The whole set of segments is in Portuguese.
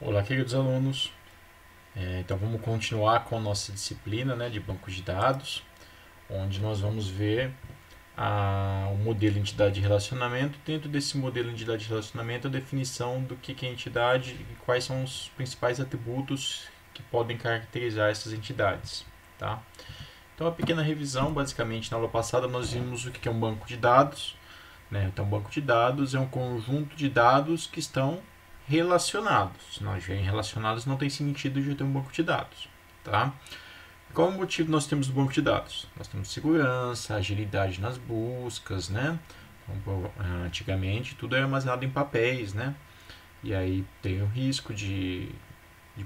Olá, queridos alunos. Então vamos continuar com a nossa disciplina, né, de banco de dados, onde nós vamos ver o modelo entidade de relacionamento. Dentro desse modelo entidade de relacionamento, a definição do que é entidade e quais são os principais atributos que podem caracterizar essas entidades. Tá? Então, uma pequena revisão, basicamente, na aula passada nós vimos o que é um banco de dados. Né? Então, um banco de dados é um conjunto de dados que estão relacionados. Se não estiverem relacionados, não tem sentido de ter um banco de dados. Tá? Qual é o motivo nós temos do banco de dados? Nós temos segurança, agilidade nas buscas, né? Então, antigamente tudo era armazenado em papéis, né? E aí tem o risco de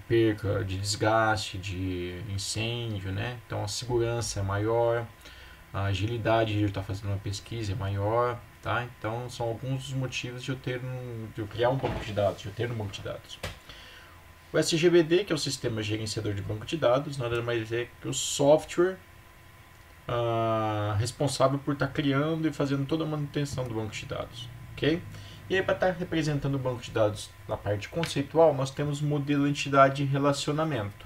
perca, de desgaste, de incêndio, né? Então a segurança é maior, a agilidade de estar fazendo uma pesquisa é maior, tá? Então são alguns dos motivos de eu criar um banco de dados, de eu ter um banco de dados. O SGBD, que é o Sistema Gerenciador de Banco de Dados, nada mais é que o software responsável por estar criando e fazendo toda a manutenção do banco de dados, ok? E aí, para estar representando o banco de dados na parte conceitual, nós temos o modelo entidade relacionamento.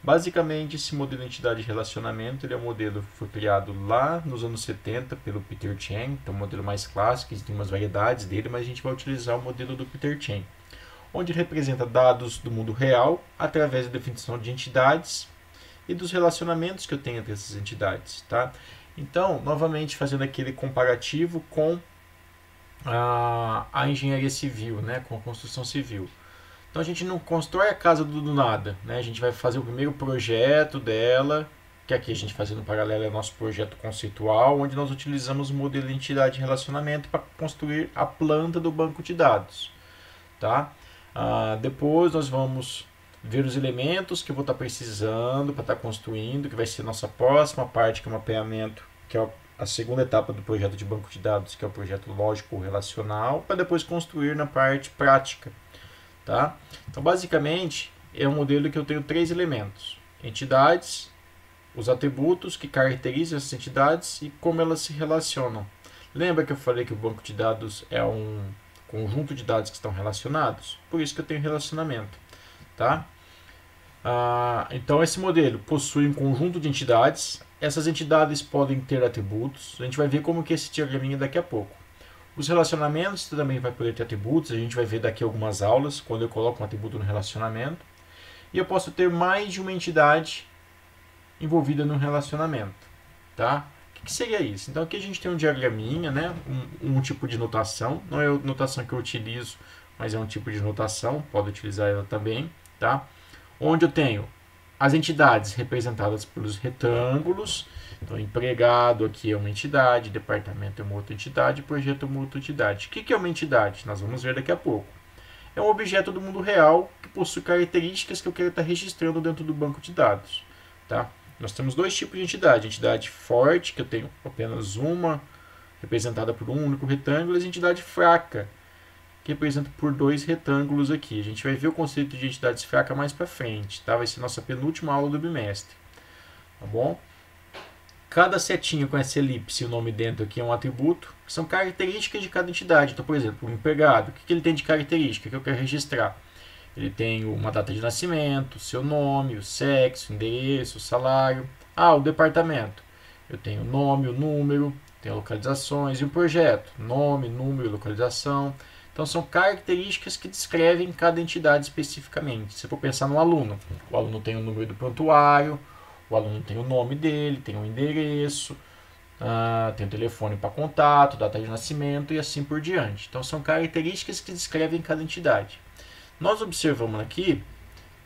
Basicamente, esse modelo entidade relacionamento ele é um modelo que foi criado lá nos anos 70 pelo Peter Cheng, então um modelo mais clássico, existem umas variedades dele, mas a gente vai utilizar o modelo do Peter Cheng, onde representa dados do mundo real através da definição de entidades e dos relacionamentos que eu tenho entre essas entidades. Tá? Então, novamente, fazendo aquele comparativo com a engenharia civil, né, com a construção civil. Então a gente não constrói a casa do nada, né? A gente vai fazer o primeiro projeto dela, que aqui a gente fazendo paralelo é o nosso projeto conceitual, onde nós utilizamos o modelo de entidade de relacionamento para construir a planta do banco de dados. Tá? Depois nós vamos ver os elementos que eu vou estar precisando para estar construindo, que vai ser a nossa próxima parte, que é o mapeamento, que é a segunda etapa do projeto de banco de dados, que é o projeto lógico relacional, para depois construir na parte prática. Tá? Então, basicamente, é um modelo que eu tenho três elementos: entidades, os atributos que caracterizam essas entidades e como elas se relacionam. Lembra que eu falei que o banco de dados é um conjunto de dados que estão relacionados? Por isso que eu tenho relacionamento. Tá? Então, esse modelo possui um conjunto de entidades. Essas entidades podem ter atributos. A gente vai ver como que é esse diagraminha daqui a pouco. Os relacionamentos também vai poder ter atributos, a gente vai ver daqui algumas aulas, quando eu coloco um atributo no relacionamento. E eu posso ter mais de uma entidade envolvida no relacionamento. Tá? O que seria isso? Então aqui a gente tem um diagraminha, né? um tipo de notação, não é a notação que eu utilizo, mas é um tipo de notação, pode utilizar ela também. Tá? Onde eu tenho as entidades representadas pelos retângulos. Então, empregado aqui é uma entidade, departamento é uma outra entidade, projeto é uma outra entidade. O que é uma entidade? Nós vamos ver daqui a pouco. É um objeto do mundo real que possui características que eu quero estar registrando dentro do banco de dados. Tá? Nós temos dois tipos de entidade. Entidade forte, que eu tenho apenas uma, representada por um único retângulo, e a entidade fraca, que representa por dois retângulos aqui. A gente vai ver o conceito de entidades fracas mais para frente. Tá? Vai ser nossa penúltima aula do bimestre. Tá bom? Cada setinha com essa elipse e o nome dentro aqui é um atributo, que são características de cada entidade. Então, por exemplo, o empregado, o que ele tem de característica que eu quero registrar? Ele tem uma data de nascimento, seu nome, o sexo, o endereço, o salário. O departamento. Eu tenho o nome, o número, tenho localizações e o projeto. Nome, número, localização. Então, são características que descrevem cada entidade especificamente. Se eu for pensar no aluno, o aluno tem o número do prontuário, o aluno tem o nome dele, tem o endereço, tem o telefone para contato, data de nascimento e assim por diante. Então são características que descrevem cada entidade. Nós observamos aqui,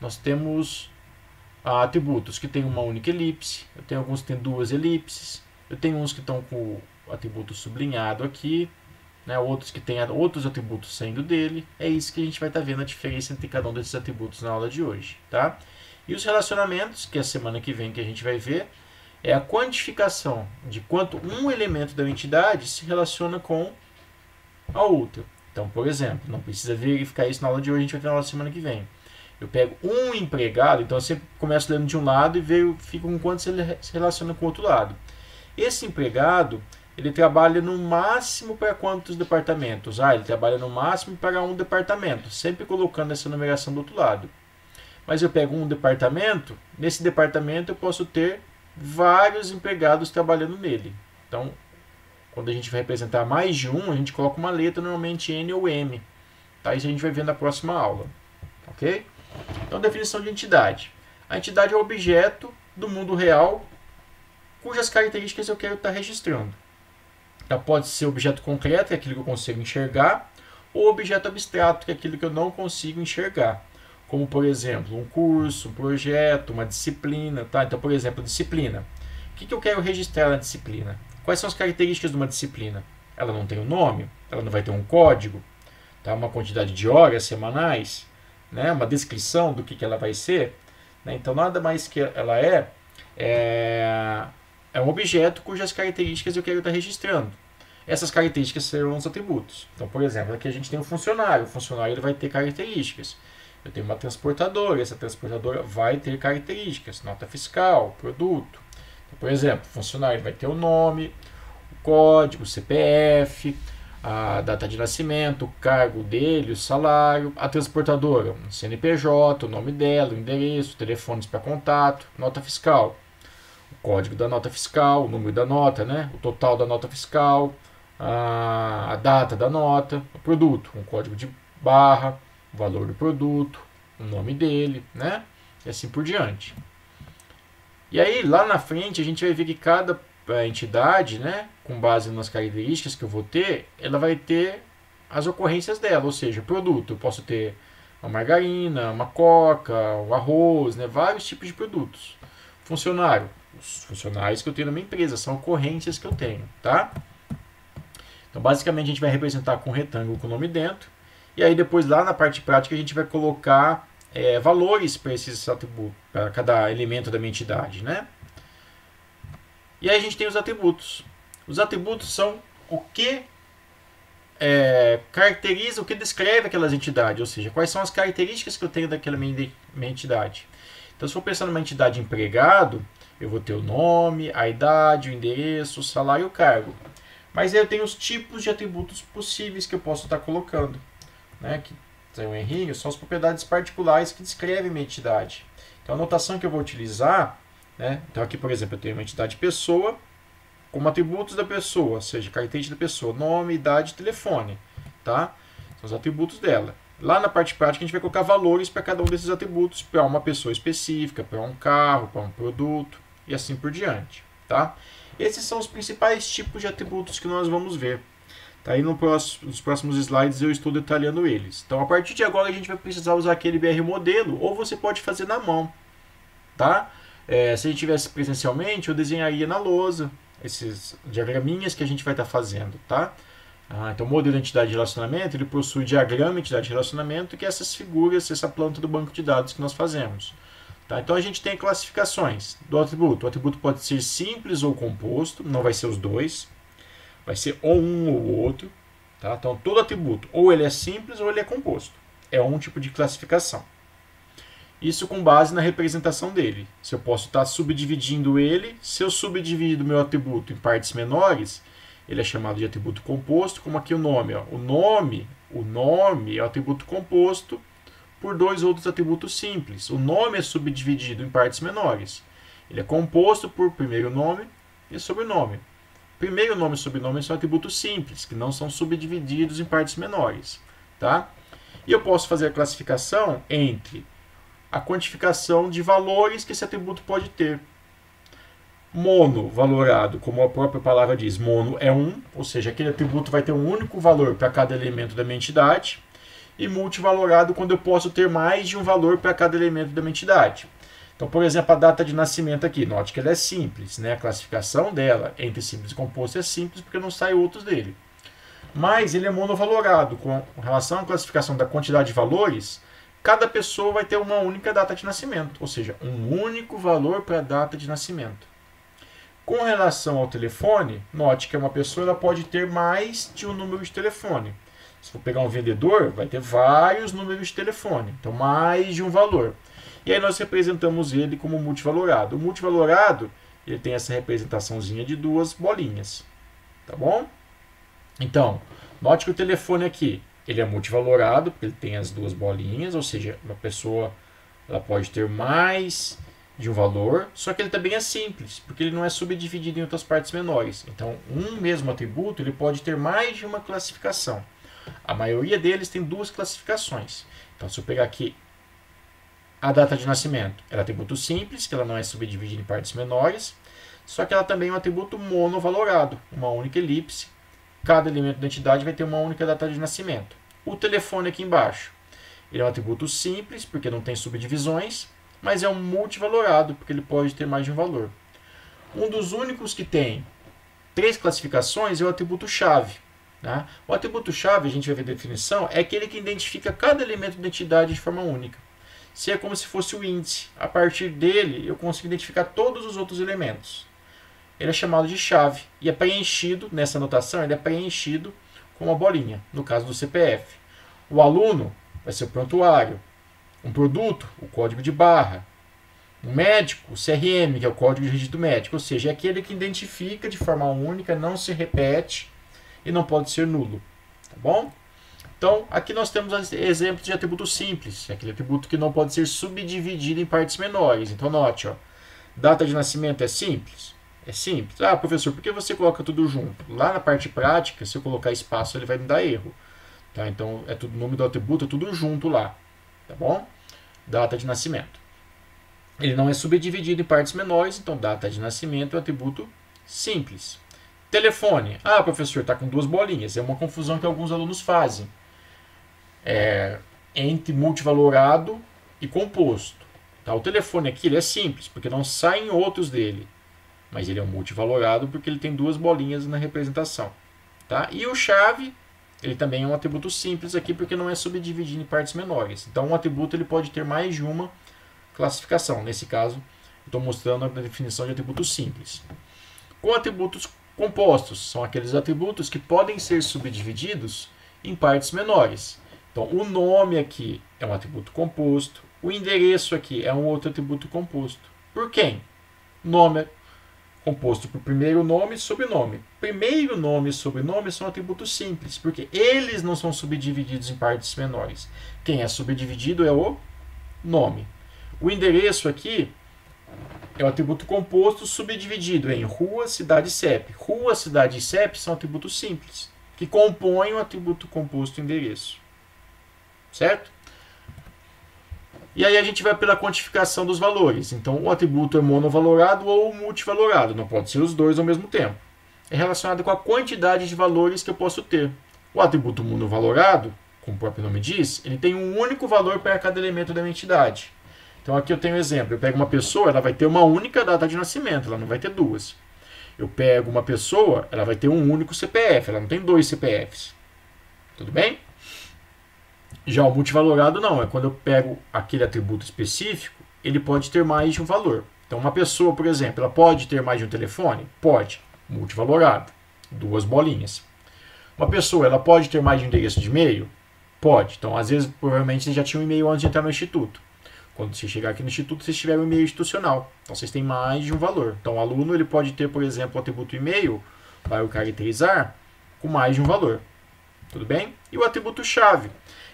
nós temos atributos que têm uma única elipse, eu tenho alguns que têm duas elipses, eu tenho uns que estão com o atributo sublinhado aqui, né, outros que têm outros atributos saindo dele. É isso que a gente vai estar vendo a diferença entre cada um desses atributos na aula de hoje. Tá? E os relacionamentos, que é a semana que vem que a gente vai ver, é a quantificação de quanto um elemento da entidade se relaciona com a outra. Então, por exemplo, não precisa verificar isso na aula de hoje, a gente vai ver na aula da semana que vem. Eu pego um empregado, então eu sempre começo lendo de um lado e verifico com quanto ele se relaciona com o outro lado. Esse empregado ele trabalha no máximo para quantos departamentos? Ah, ele trabalha no máximo para um departamento, sempre colocando essa numeração do outro lado. Mas eu pego um departamento, nesse departamento eu posso ter vários empregados trabalhando nele. Então, quando a gente vai representar mais de um, a gente coloca uma letra, normalmente N ou M. Tá? Isso a gente vai ver na próxima aula. Ok? Então, definição de entidade. A entidade é o objeto do mundo real cujas características eu quero estar registrando. Ela pode ser objeto concreto, que é aquilo que eu consigo enxergar, ou objeto abstrato, que é aquilo que eu não consigo enxergar. Como, por exemplo, um curso, um projeto, uma disciplina. Tá? Então, por exemplo, disciplina. O que eu quero registrar na disciplina? Quais são as características de uma disciplina? Ela não tem um nome, ela não vai ter um código, tá? Uma quantidade de horas semanais, né? Uma descrição do que ela vai ser. Né? Então, nada mais que ela é um objeto cujas características eu quero estar registrando. Essas características serão os atributos. Então, por exemplo, aqui a gente tem um funcionário. O funcionário ele vai ter características. Eu tenho uma transportadora. Essa transportadora vai ter características. Nota fiscal, produto. Então, por exemplo, o funcionário vai ter o nome, o código, o CPF, a data de nascimento, o cargo dele, o salário. A transportadora, o CNPJ, o nome dela, o endereço, telefones para contato, nota fiscal. O código da nota fiscal, o número da nota, né? O total da nota fiscal, a data da nota, o produto, um código de barra, o valor do produto, o nome dele, né? E assim por diante. E aí, lá na frente, a gente vai ver que cada entidade, né, com base nas características que eu vou ter, ela vai ter as ocorrências dela, ou seja, produto. Eu posso ter uma margarina, uma coca, o arroz, né, vários tipos de produtos. Funcionário, os funcionários que eu tenho na minha empresa, são ocorrências que eu tenho, tá? Então, basicamente, a gente vai representar com um retângulo com o nome dentro, e aí depois lá na parte prática a gente vai colocar valores para esses atributos, para cada elemento da minha entidade, né? E aí a gente tem os atributos. Os atributos são o que caracteriza, o que descreve aquelas entidades, ou seja, quais são as características que eu tenho daquela minha entidade. Então, se for pensar numa entidade empregado, eu vou ter o nome, a idade, o endereço, o salário e o cargo. Mas aí eu tenho os tipos de atributos possíveis que eu posso estar colocando, né? Que são Henrique, são as propriedades particulares que descrevem minha entidade. Então, a notação que eu vou utilizar, né? Então, aqui, por exemplo, eu tenho uma entidade pessoa, como atributos da pessoa, ou seja, característica da pessoa, nome, idade, telefone, tá? São os atributos dela. Lá na parte prática, a gente vai colocar valores para cada um desses atributos, para uma pessoa específica, para um carro, para um produto, e assim por diante, tá? Esses são os principais tipos de atributos que nós vamos ver. Tá aí nos próximos slides eu estou detalhando eles. Então, a partir de agora, a gente vai precisar usar aquele BR modelo, ou você pode fazer na mão, tá? Se a gente tivesse presencialmente, eu desenharia na lousa esses diagraminhas que a gente vai estar fazendo, tá? Então, o modelo de entidade de relacionamento, ele possui diagrama de entidade de relacionamento, que é essas figuras, essa planta do banco de dados que nós fazemos. Tá? Então, a gente tem classificações do atributo. O atributo pode ser simples ou composto, não vai ser os dois. Vai ser ou um ou outro. Tá? Então, todo atributo, ou ele é simples ou ele é composto. É um tipo de classificação. Isso com base na representação dele. Se eu posso estar subdividindo ele, se eu subdivido meu atributo em partes menores, ele é chamado de atributo composto, como aqui o nome. Ó. O nome é o atributo composto por dois outros atributos simples. O nome é subdividido em partes menores. Ele é composto por primeiro nome e sobrenome. Primeiro nome e sobrenome são atributos simples, que não são subdivididos em partes menores. Tá? E eu posso fazer a classificação entre a quantificação de valores que esse atributo pode ter. Mono valorado, como a própria palavra diz, mono é um, ou seja, aquele atributo vai ter um único valor para cada elemento da minha entidade. E multivalorado, quando eu posso ter mais de um valor para cada elemento da minha entidade. Então, por exemplo, a data de nascimento aqui, note que ela é simples, né? A classificação dela entre simples e composto é simples porque não sai outros dele. Mas ele é monovalorado, com relação à classificação da quantidade de valores, cada pessoa vai ter uma única data de nascimento, ou seja, um único valor para a data de nascimento. Com relação ao telefone, note que uma pessoa ela pode ter mais de um número de telefone. Se for pegar um vendedor, vai ter vários números de telefone, então mais de um valor. E aí nós representamos ele como multivalorado. O multivalorado ele tem essa representaçãozinha de duas bolinhas. Tá bom? Então, note que o telefone aqui, ele é multivalorado, porque ele tem as duas bolinhas, ou seja, uma pessoa ela pode ter mais de um valor, só que ele também é simples, porque ele não é subdividido em outras partes menores. Então, um mesmo atributo ele pode ter mais de uma classificação. A maioria deles tem duas classificações. Então, se eu pegar aqui a data de nascimento, ela é atributo simples, que ela não é subdividida em partes menores, só que ela também é um atributo monovalorado, uma única elipse. Cada elemento da entidade vai ter uma única data de nascimento. O telefone aqui embaixo, ele é um atributo simples, porque não tem subdivisões, mas é um multivalorado, porque ele pode ter mais de um valor. Um dos únicos que tem 3 classificações é o atributo chave. Tá? O atributo chave, a gente vai ver a definição, é aquele que identifica cada elemento da entidade de forma única. Se é como se fosse o índice. A partir dele, eu consigo identificar todos os outros elementos. Ele é chamado de chave e é preenchido, nessa anotação, ele é preenchido com uma bolinha, no caso do CPF. O aluno vai ser o prontuário. Um produto, o código de barra. Um médico, o CRM, que é o código de registro médico, ou seja, é aquele que identifica de forma única, não se repete e não pode ser nulo. Tá bom? Então, aqui nós temos exemplos de atributo simples, aquele atributo que não pode ser subdividido em partes menores. Então, note, ó, data de nascimento é simples? É simples. Ah, professor, por que você coloca tudo junto? Lá na parte prática, se eu colocar espaço, ele vai me dar erro. Tá? Então, é tudo, o nome do atributo é tudo junto lá. Tá bom? Data de nascimento. Ele não é subdividido em partes menores, então data de nascimento é um atributo simples. Telefone. Ah, professor, está com 2 bolinhas. É uma confusão que alguns alunos fazem. Entre multivalorado e composto. Tá? O telefone aqui ele é simples, porque não saem outros dele. Mas ele é um multivalorado porque ele tem 2 bolinhas na representação. Tá? E o chave, ele também é um atributo simples aqui, porque não é subdividido em partes menores. Então, um atributo ele pode ter mais de uma classificação. Nesse caso, estou mostrando a definição de atributo simples. Com atributos compostos, são aqueles atributos que podem ser subdivididos em partes menores. Então, o nome aqui é um atributo composto, o endereço aqui é um outro atributo composto. Por quem? Nome é composto por primeiro nome e sobrenome. Primeiro nome e sobrenome são atributos simples, porque eles não são subdivididos em partes menores. Quem é subdividido é o nome. O endereço aqui é o atributo composto subdividido em rua, cidade e CEP. Rua, cidade e CEP são atributos simples, que compõem o atributo composto endereço. Certo? E aí a gente vai pela quantificação dos valores. Então, o atributo é monovalorado ou multivalorado. Não pode ser os dois ao mesmo tempo. É relacionado com a quantidade de valores que eu posso ter. O atributo monovalorado, como o próprio nome diz, ele tem um único valor para cada elemento da entidade. Então, aqui eu tenho um exemplo. Eu pego uma pessoa, ela vai ter uma única data de nascimento. Ela não vai ter 2. Eu pego uma pessoa, ela vai ter um único CPF. Ela não tem 2 CPFs. Tudo bem? Já o multivalorado não, é quando eu pego aquele atributo específico, ele pode ter mais de um valor. Então, uma pessoa, por exemplo, ela pode ter mais de um telefone? Pode. Multivalorado. 2 bolinhas. Uma pessoa, ela pode ter mais de um endereço de e-mail? Pode. Então, às vezes, provavelmente, você já tinha um e-mail antes de entrar no instituto. Quando você chegar aqui no instituto, vocês tiverem um e-mail institucional. Então, vocês têm mais de um valor. Então, o aluno ele pode ter, por exemplo, o atributo e-mail para o caracterizar com mais de um valor. Tudo bem? E o atributo chave.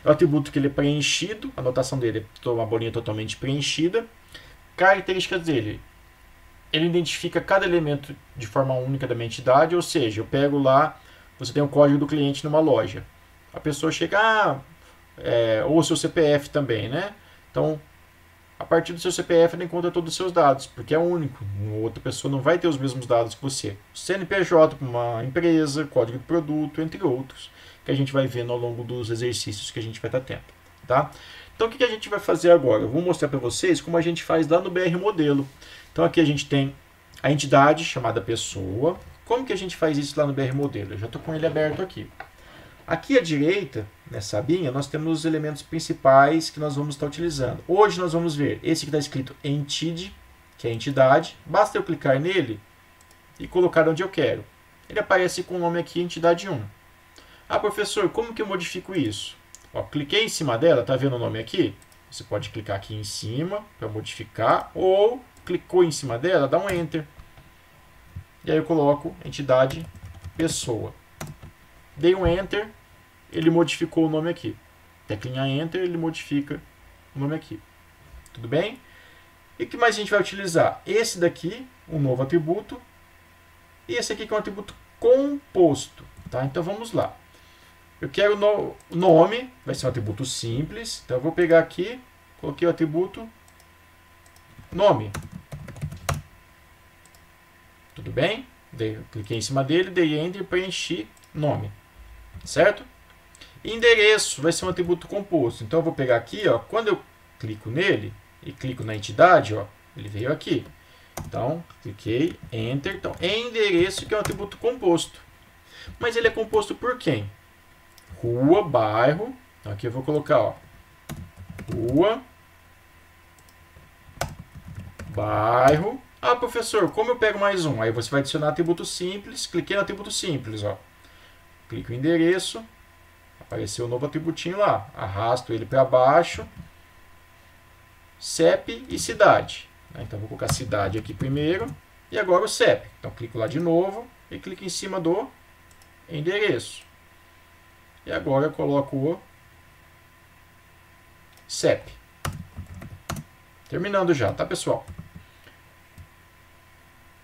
É o atributo que ele é preenchido, a anotação dele é uma bolinha totalmente preenchida. Características dele. Ele identifica cada elemento de forma única da minha entidade, ou seja, eu pego lá, você tem o código do cliente numa loja. A pessoa chega, ou o seu CPF também, né? Então, a partir do seu CPF ele encontra todos os seus dados, porque é único. Outra pessoa não vai ter os mesmos dados que você. CNPJ para uma empresa, código de produto, entre outros, que a gente vai vendo ao longo dos exercícios que a gente vai estar tendo. Tá? Então, o que a gente vai fazer agora? Eu vou mostrar para vocês como a gente faz lá no BR Modelo. Então, aqui a gente tem a entidade chamada pessoa. Como que a gente faz isso lá no BR Modelo? Eu já estou com ele aberto aqui. Aqui à direita, nessa abinha, nós temos os elementos principais que nós vamos estar utilizando. Hoje nós vamos ver esse que está escrito Entity, que é a entidade. Basta eu clicar nele e colocar onde eu quero. Ele aparece com o nome aqui, entidade 1. Ah, professor, como que eu modifico isso? Ó, cliquei em cima dela, tá vendo o nome aqui? Você pode clicar aqui em cima para modificar, ou clicou em cima dela, dá um Enter. E aí eu coloco entidade pessoa. Dei um Enter, ele modificou o nome aqui. Teclinha Enter, ele modifica o nome aqui. Tudo bem? E o que mais a gente vai utilizar? Esse daqui, um novo atributo. E esse aqui que é um atributo composto. Tá? Então vamos lá. Eu quero o nome, vai ser um atributo simples. Então eu vou pegar aqui, coloquei o atributo nome. Tudo bem? Cliquei em cima dele, dei Enter e preenchi nome. Certo? Endereço vai ser um atributo composto. Então eu vou pegar aqui, ó, quando eu clico nele e clico na entidade, ó, ele veio aqui. Então, cliquei, Enter. Então, endereço que é um atributo composto. Mas ele é composto por quem? Rua, bairro. Então, aqui eu vou colocar, ó, rua, bairro. Ah, professor, como eu pego mais um? Aí você vai adicionar atributo simples. Cliquei no atributo simples, ó. Clico em endereço. Apareceu um novo atributinho lá. Arrasto ele para baixo. CEP e cidade. Então, vou colocar cidade aqui primeiro. E agora o CEP. Então, clico lá de novo. E clico em cima do endereço. E agora eu coloco o CEP. Terminando já, tá, pessoal?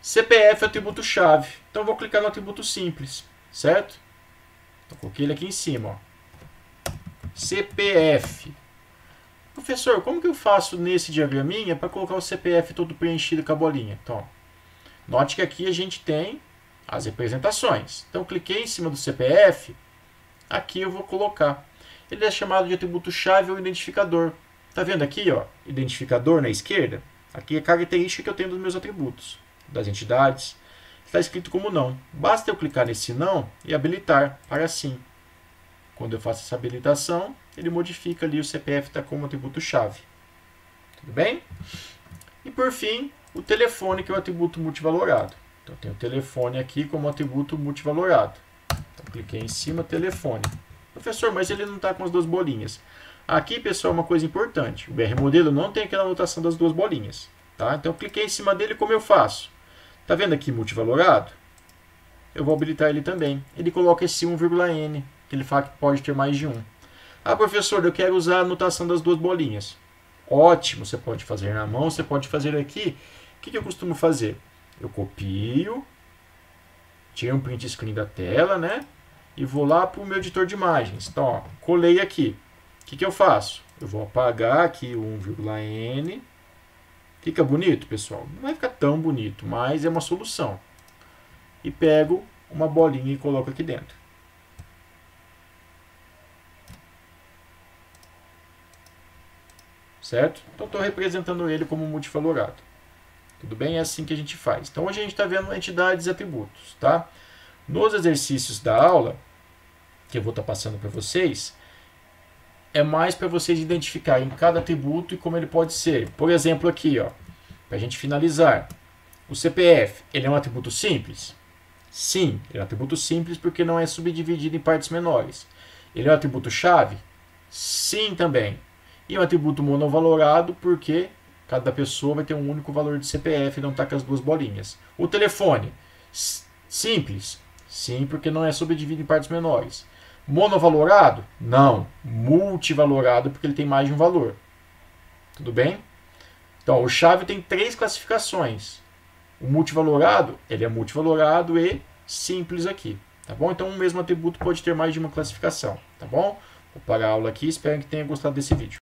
CPF é atributo-chave. Então, eu vou clicar no atributo simples. Certo? Então, coloquei ele aqui em cima, ó. CPF. Professor, como que eu faço nesse diagraminha para colocar o CPF todo preenchido com a bolinha? Então, note que aqui a gente tem as representações. Então, cliquei em cima do CPF, aqui eu vou colocar. Ele é chamado de atributo-chave ou identificador. Tá vendo aqui, ó, identificador na esquerda? Aqui é a característica que eu tenho dos meus atributos, das entidades. Está escrito como não. Basta eu clicar nesse não e habilitar para sim. Quando eu faço essa habilitação, ele modifica ali o CPF está como atributo-chave. Tudo bem? E por fim, o telefone, que é o atributo multivalorado. Então, eu tenho o telefone aqui como atributo multivalorado. Então, cliquei em cima, telefone. Professor, mas ele não está com as duas bolinhas. Aqui, pessoal, uma coisa importante. O BR modelo não tem aquela anotação das duas bolinhas. Tá? Então, eu cliquei em cima dele, como eu faço? Tá vendo aqui multivalorado? Eu vou habilitar ele também. Ele coloca esse 1,n. Ele fala que pode ter mais de um. Ah, professor, eu quero usar a anotação das duas bolinhas. Ótimo, você pode fazer na mão, você pode fazer aqui. O que eu costumo fazer? Eu copio, tiro um print screen da tela, né? E vou lá para o meu editor de imagens. Então, ó, colei aqui. O que eu faço? Eu vou apagar aqui o 1,n. Fica bonito, pessoal? Não vai ficar tão bonito, mas é uma solução. E pego uma bolinha e coloco aqui dentro. Certo? Então, estou representando ele como multivalorado. Tudo bem? É assim que a gente faz. Então, hoje a gente está vendo entidades e atributos. Tá? Nos exercícios da aula, que eu vou estar passando para vocês, é mais para vocês identificarem cada atributo e como ele pode ser. Por exemplo, aqui, para a gente finalizar. O CPF, ele é um atributo simples? Sim, ele é um atributo simples porque não é subdividido em partes menores. Ele é um atributo-chave? Sim, também. E um atributo monovalorado porque cada pessoa vai ter um único valor de CPF e não está com as duas bolinhas. O telefone, simples? Sim, porque não é subdividido em partes menores. Monovalorado? Não. Multivalorado porque ele tem mais de um valor. Tudo bem? Então, o chave tem 3 classificações. O multivalorado, ele é multivalorado e simples aqui. Tá bom? Então, o mesmo atributo pode ter mais de uma classificação. Tá bom? Vou parar a aula aqui. Espero que tenha gostado desse vídeo.